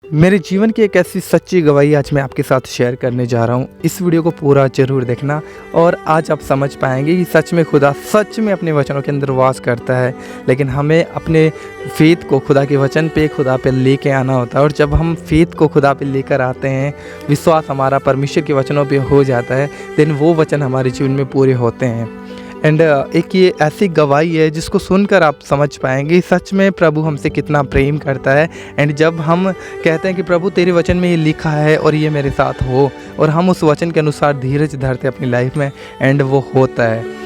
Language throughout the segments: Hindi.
मेरे जीवन की एक ऐसी सच्ची गवाही आज मैं आपके साथ शेयर करने जा रहा हूँ। इस वीडियो को पूरा ज़रूर देखना और आज आप समझ पाएंगे कि सच में खुदा सच में अपने वचनों के अंदर वास करता है। लेकिन हमें अपने फेथ को खुदा के वचन पे खुदा पे लेके आना होता है। और जब हम फेथ को खुदा पे लेकर आते हैं, विश्वास हमारा परमेश्वर के वचनों पे हो जाता है, देन वो वचन हमारे जीवन में पूरे होते हैं। एंड एक ये ऐसी गवाही है जिसको सुनकर आप समझ पाएंगे सच में प्रभु हमसे कितना प्रेम करता है। एंड जब हम कहते हैं कि प्रभु तेरे वचन में ये लिखा है और ये मेरे साथ हो, और हम उस वचन के अनुसार धीरज धरते अपनी लाइफ में, एंड वो होता है।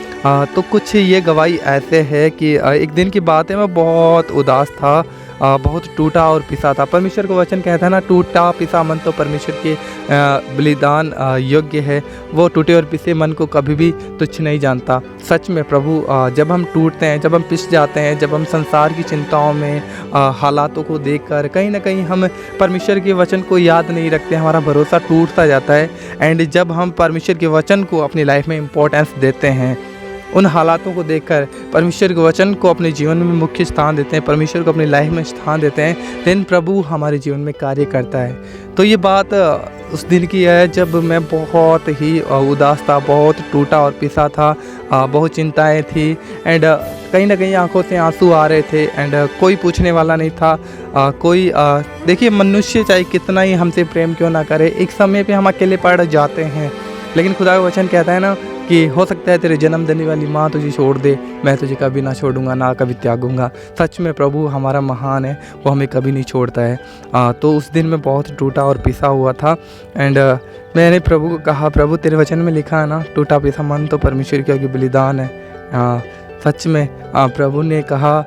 तो कुछ ये गवाही ऐसे है कि एक दिन की बात है, मैं बहुत उदास था, बहुत टूटा और पिसा था। परमेश्वर का वचन कहता है ना, टूटा पिसा मन तो परमेश्वर के बलिदान योग्य है। वो टूटे और पिसे मन को कभी भी तुच्छ नहीं जानता। सच में प्रभु जब हम टूटते हैं, जब हम पिस जाते हैं, जब हम संसार की चिंताओं में हालातों को देखकर कहीं ना कहीं हम परमेश्वर के वचन को याद नहीं रखते, हमारा भरोसा टूटता जाता है। एंड जब हम परमेश्वर के वचन को अपनी लाइफ में इम्पोर्टेंस देते हैं, उन हालातों को देखकर परमेश्वर के वचन को अपने जीवन में मुख्य स्थान देते हैं, परमेश्वर को अपनी लाइफ में स्थान देते हैं, देन प्रभु हमारे जीवन में कार्य करता है। तो ये बात उस दिन की है जब मैं बहुत ही उदास था, बहुत टूटा और पिसा था, बहुत चिंताएं थी। एंड कहीं ना कहीं आंखों से आंसू आ रहे थे। एंड कोई पूछने वाला नहीं था। कोई देखिए, मनुष्य चाहे कितना ही हमसे प्रेम क्यों ना करे, एक समय पे हम अकेले पड़ जाते हैं। लेकिन खुदा का वचन कहता है ना कि हो सकता है तेरे जन्म देने वाली माँ तुझे छोड़ दे, मैं तुझे कभी ना छोड़ूंगा, ना कभी त्यागूंगा। सच में प्रभु हमारा महान है, वो हमें कभी नहीं छोड़ता है। तो उस दिन मैं बहुत टूटा और पिसा हुआ था। एंड मैंने प्रभु को कहा, प्रभु तेरे वचन में लिखा है ना, टूटा पिसा मन तो परमेश्वर के बलिदान है। सच में प्रभु ने कहा,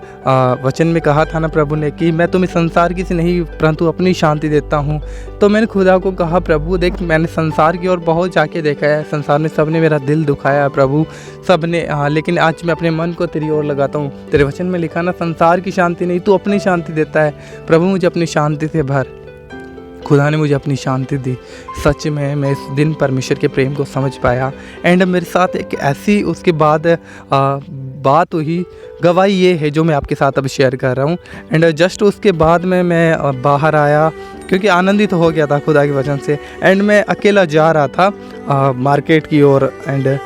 वचन में कहा था ना प्रभु ने कि मैं तुम्हें संसार की से नहीं परंतु अपनी शांति देता हूँ। तो मैंने खुदा को कहा, प्रभु देख, मैंने संसार की ओर बहुत जाके देखा है, संसार में सब ने मेरा दिल दुखाया है प्रभु, सब ने, लेकिन आज मैं अपने मन को तेरी ओर लगाता हूँ। तेरे वचन में लिखा ना, संसार की शांति नहीं, तू अपनी शांति देता है। प्रभु मुझे अपनी शांति से भर। खुदा ने मुझे अपनी शांति दी। सच में मैं इस दिन परमेश्वर के प्रेम को समझ पाया। एंड मेरे साथ एक ऐसी उसके बाद बात हुई, गवाही ये है जो मैं आपके साथ अब शेयर कर रहा हूँ। एंड जस्ट उसके बाद में मैं बाहर आया क्योंकि आनंदित हो गया था खुदा के वचन से। एंड मैं अकेला जा रहा था मार्केट की ओर। एंड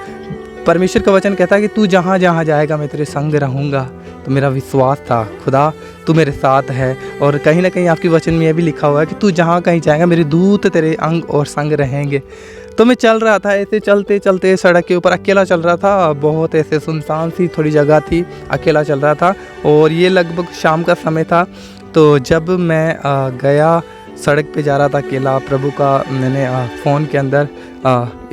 परमेश्वर का वचन कहता है कि तू जहाँ जहाँ जाएगा मैं तेरे संग रहूँगा। तो मेरा विश्वास था, खुदा तू मेरे साथ है। और कहीं ना कहीं आपके वचन में यह भी लिखा हुआ है कि तू जहाँ कहीं जाएगा मेरे दूत तेरे अंग और संग रहेंगे। तो मैं चल रहा था, ऐसे चलते चलते सड़क के ऊपर अकेला चल रहा था। बहुत ऐसे सुनसान सी थोड़ी जगह थी, अकेला चल रहा था। और ये लगभग शाम का समय था। तो जब मैं गया, सड़क पे जा रहा था अकेला, प्रभु का मैंने फ़ोन के अंदर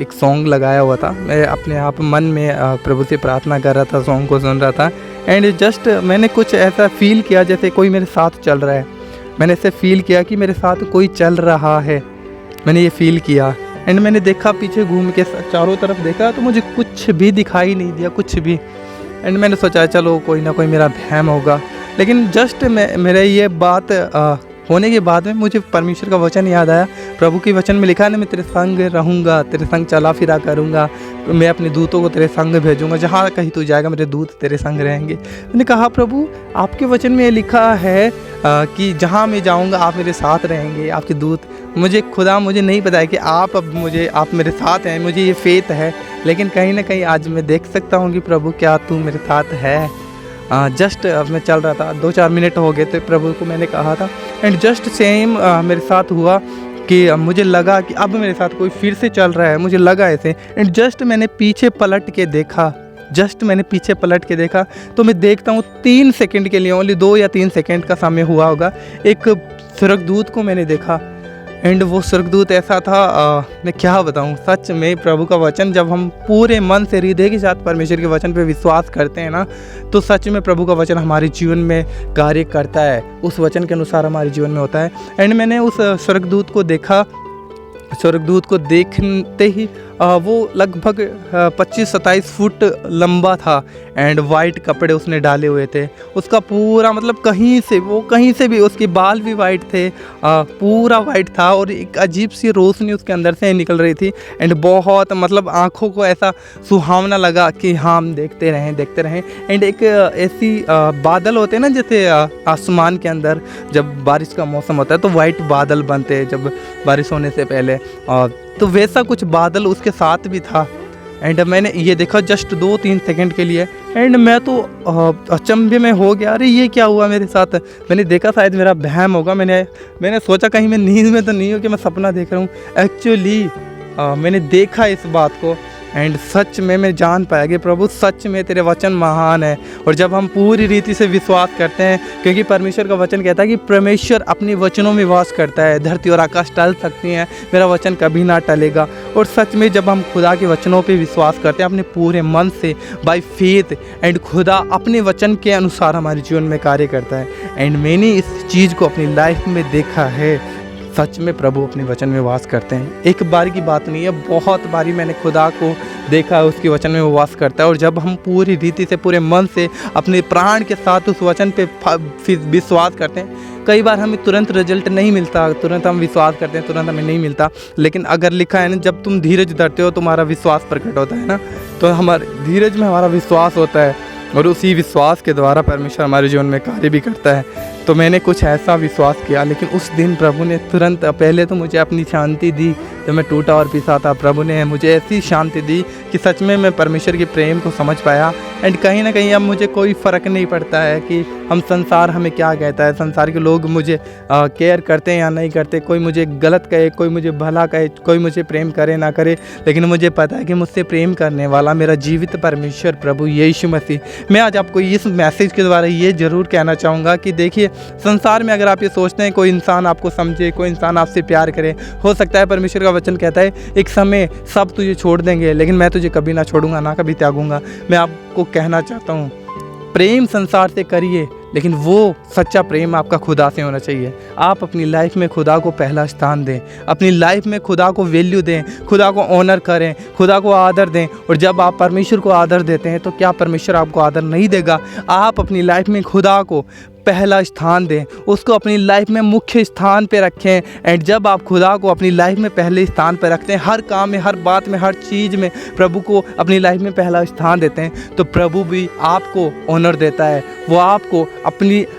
एक सॉन्ग लगाया हुआ था। मैं अपने आप मन में प्रभु से प्रार्थना कर रहा था, सॉन्ग को सुन रहा था। एंड जस्ट मैंने कुछ ऐसा फील किया जैसे कोई मेरे साथ चल रहा है। मैंने ऐसे फील किया कि मेरे साथ कोई चल रहा है, मैंने ये फील किया। एंड मैंने देखा, पीछे घूम के चारों तरफ देखा तो मुझे कुछ भी दिखाई नहीं दिया, कुछ भी। एंड मैंने सोचा चलो कोई ना कोई मेरा वहम होगा। लेकिन जस्ट मेरे ये बात होने के बाद में मुझे परमेश्वर का वचन याद आया। प्रभु के वचन में लिखा है ना, मैं तेरे संग रहूँगा, तेरे संग चला फिरा करूँगा, मैं अपने दूतों को तेरे संग भेजूँगा, जहाँ कहीं तू जाएगा मेरे दूत तेरे संग रहेंगे। मैंने कहा, प्रभु आपके वचन में लिखा है कि जहाँ मैं जाऊँगा आप मेरे साथ रहेंगे, आपके दूत। मुझे खुदा, मुझे नहीं पता है कि आप मेरे साथ हैं, मुझे ये फेथ है। लेकिन कहीं ना कहीं आज मैं देख सकता हूँ कि प्रभु क्या तू मेरे साथ है। जस्ट मैं चल रहा था, 2-4 मिनट हो गए थे प्रभु को मैंने कहा था। एंड जस्ट सेम मेरे साथ हुआ कि मुझे लगा कि अब मेरे साथ कोई फिर से चल रहा है, मुझे लगा ऐसे। एंड जस्ट मैंने पीछे पलट के देखा, तो मैं देखता हूँ 3 सेकंड के लिए, ओनली 2 या 3 सेकंड का समय हुआ होगा, एक स्वर्गदूत को मैंने देखा। एंड वो स्वर्गदूत ऐसा था, मैं क्या बताऊँ। सच में प्रभु का वचन जब हम पूरे मन से हृदय के साथ परमेश्वर के वचन पे विश्वास करते हैं ना, तो सच में प्रभु का वचन हमारे जीवन में कार्य करता है, उस वचन के अनुसार हमारे जीवन में होता है। एंड मैंने उस स्वर्गदूत को देखा। स्वर्गदूत को देखते ही वो लगभग 25-27 फुट लंबा था एंड वाइट कपड़े उसने डाले हुए थे। उसका पूरा मतलब कहीं से भी उसके बाल भी वाइट थे, पूरा वाइट था और एक अजीब सी रोशनी उसके अंदर से निकल रही थी एंड बहुत मतलब आँखों को ऐसा सुहावना लगा कि हाँ हम देखते रहें। एंड एक ऐसी बादल होते हैं ना, जैसे आसमान के अंदर जब बारिश का मौसम होता है तो वाइट बादल बनते हैं जब बारिश होने से पहले, तो वैसा कुछ बादल उसके साथ भी था। एंड मैंने ये देखा जस्ट 2-3 सेकंड के लिए एंड मैं तो अचंभे में हो गया, अरे ये क्या हुआ मेरे साथ। मैंने देखा शायद मेरा वहम होगा, मैंने सोचा कहीं मैं नींद में तो नहीं हूँ कि मैं सपना देख रहा हूँ। एक्चुअली मैंने देखा इस बात को एंड सच में मैं जान पाया कि प्रभु सच में तेरे वचन महान है। और जब हम पूरी रीति से विश्वास करते हैं, क्योंकि परमेश्वर का वचन कहता है कि परमेश्वर अपने वचनों में वास करता है, धरती और आकाश टल सकती हैं, मेरा वचन कभी ना टलेगा। और सच में जब हम खुदा के वचनों पे विश्वास करते हैं अपने पूरे मन से बाय फेथ, एंड खुदा अपने वचन के अनुसार हमारे जीवन में कार्य करता है। एंड मैंने इस चीज़ को अपनी लाइफ में देखा है, सच में प्रभु अपने वचन में वास करते हैं। एक बार की बात नहीं है, बहुत बारी मैंने खुदा को देखा है, उसके वचन में वो वास करता है। और जब हम पूरी रीति से पूरे मन से अपने प्राण के साथ उस वचन पे विश्वास करते हैं, कई बार हमें तुरंत रिजल्ट नहीं मिलता, तुरंत हम विश्वास करते हैं तुरंत हमें नहीं मिलता, लेकिन अगर लिखा है ना, जब तुम धीरज धरते हो तुम्हारा विश्वास प्रकट होता है ना, तो हमारे धीरज में हमारा विश्वास होता है और उसी विश्वास के द्वारा परमेश्वर हमारे जीवन में कार्य भी करता है। तो मैंने कुछ ऐसा विश्वास किया, लेकिन उस दिन प्रभु ने तुरंत पहले तो मुझे अपनी शांति दी। जब मैं टूटा और पिसा था, प्रभु ने मुझे ऐसी शांति दी कि सच में मैं परमेश्वर के प्रेम को समझ पाया। एंड कहीं ना कहीं अब मुझे कोई फ़र्क नहीं पड़ता है कि हम संसार हमें क्या कहता है, संसार के लोग मुझे केयर करते हैं या नहीं करते, कोई मुझे गलत कहे, कोई मुझे भला कहे, कोई मुझे प्रेम करे ना करे, लेकिन मुझे पता है कि मुझसे प्रेम करने वाला मेरा जीवित परमेश्वर प्रभु यीशु मसीह। मैं आज आपको इस मैसेज के द्वारा ये ज़रूर कहना चाहूँगा कि देखिए, संसार में अगर आप ये सोचते हैं कोई इंसान आपको समझे, कोई इंसान आपसे प्यार करे, हो सकता है परमेश्वर का वचन कहता है एक समय सब तुझे छोड़ देंगे, लेकिन मैं तुझे कभी ना छोड़ूंगा, ना कभी त्यागूंगा। मैं आपको कहना चाहता हूँ, प्रेम संसार से करिए, लेकिन वो सच्चा प्रेम आपका खुदा से होना चाहिए। आप अपनी लाइफ में खुदा को पहला स्थान दें, अपनी लाइफ में खुदा को वैल्यू दें, खुदा को ऑनर करें, खुदा को आदर दें। और जब आप परमेश्वर को आदर देते हैं तो क्या परमेश्वर आपको आदर नहीं देगा? आप अपनी लाइफ में खुदा को पहला स्थान दें, उसको अपनी लाइफ में मुख्य स्थान पे रखें। एंड जब आप खुदा को अपनी लाइफ में पहले स्थान पे रखते हैं, हर काम में, हर बात में, हर चीज़ में प्रभु को अपनी लाइफ में पहला स्थान देते हैं, तो प्रभु भी आपको ऑनर देता है। वो आपको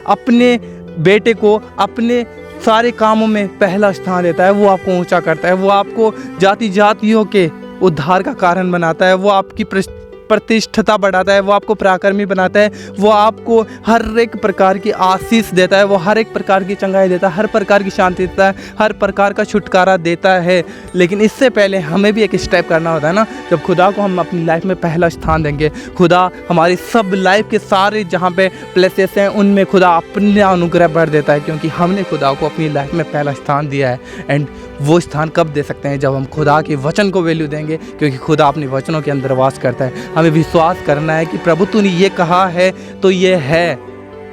अपने बेटे को अपने सारे कामों में पहला स्थान देता है। वो आपको ऊंचा करता है, वो आपको जाति जातियों के उद्धार का कारण बनाता है, वो आपकी प्रतिष्ठता बढ़ाता है, वो आपको पराक्रमी बनाता है, वो आपको हर एक प्रकार की आशीष देता है, वो हर एक प्रकार की चंगाई देता है, हर प्रकार की शांति देता है, हर प्रकार का छुटकारा देता है। लेकिन इससे पहले हमें भी एक स्टेप करना होता है ना। जब खुदा को हम अपनी लाइफ में पहला स्थान देंगे, खुदा हमारी सब लाइफ के सारे जहाँ पे प्लेसेस हैं उनमें खुदा अपना अनुग्रह भर देता है, क्योंकि हमने खुदा को अपनी लाइफ में पहला स्थान दिया है। एंड वो स्थान कब दे सकते हैं? जब हम खुदा के वचन को वैल्यू देंगे, क्योंकि खुदा अपने वचनों के अंदर वास करता है। हमें विश्वास करना है कि प्रभु तूने ये कहा है तो ये है,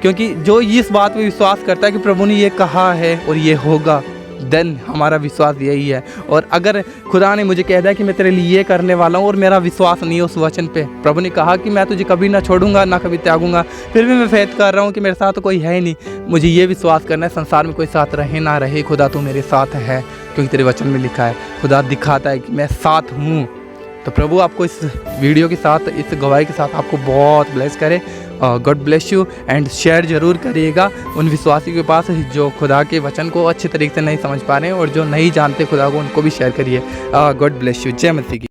क्योंकि जो इस बात पे विश्वास करता है कि प्रभु ने ये कहा है और ये होगा, देन हमारा विश्वास यही है। और अगर खुदा ने मुझे कह दिया कि मैं तेरे लिए ये करने वाला हूँ और मेरा विश्वास नहीं है उस वचन पे, प्रभु ने कहा कि मैं तुझे कभी ना छोड़ूंगा, ना कभी त्यागूंगा, फिर भी मैं फेथ कर रहा हूँ कि मेरे साथ तो कोई है ही नहीं, मुझे ये विश्वास करना है संसार में कोई साथ रहे ना रहे, खुदा तू मेरे साथ है, क्योंकि तेरे वचन में लिखा है। खुदा दिखाता है कि मैं साथ हूँ। तो प्रभु आपको इस वीडियो के साथ, इस गवाही के साथ आपको बहुत ब्लेस करे। God bless you. And share ज़रूर करिएगा उन विश्वासियों के पास जो खुदा के वचन को अच्छे तरीके से नहीं समझ पा रहे हैं, और जो नहीं जानते खुदा को, उनको भी शेयर करिए। God bless you. जय मसीह की।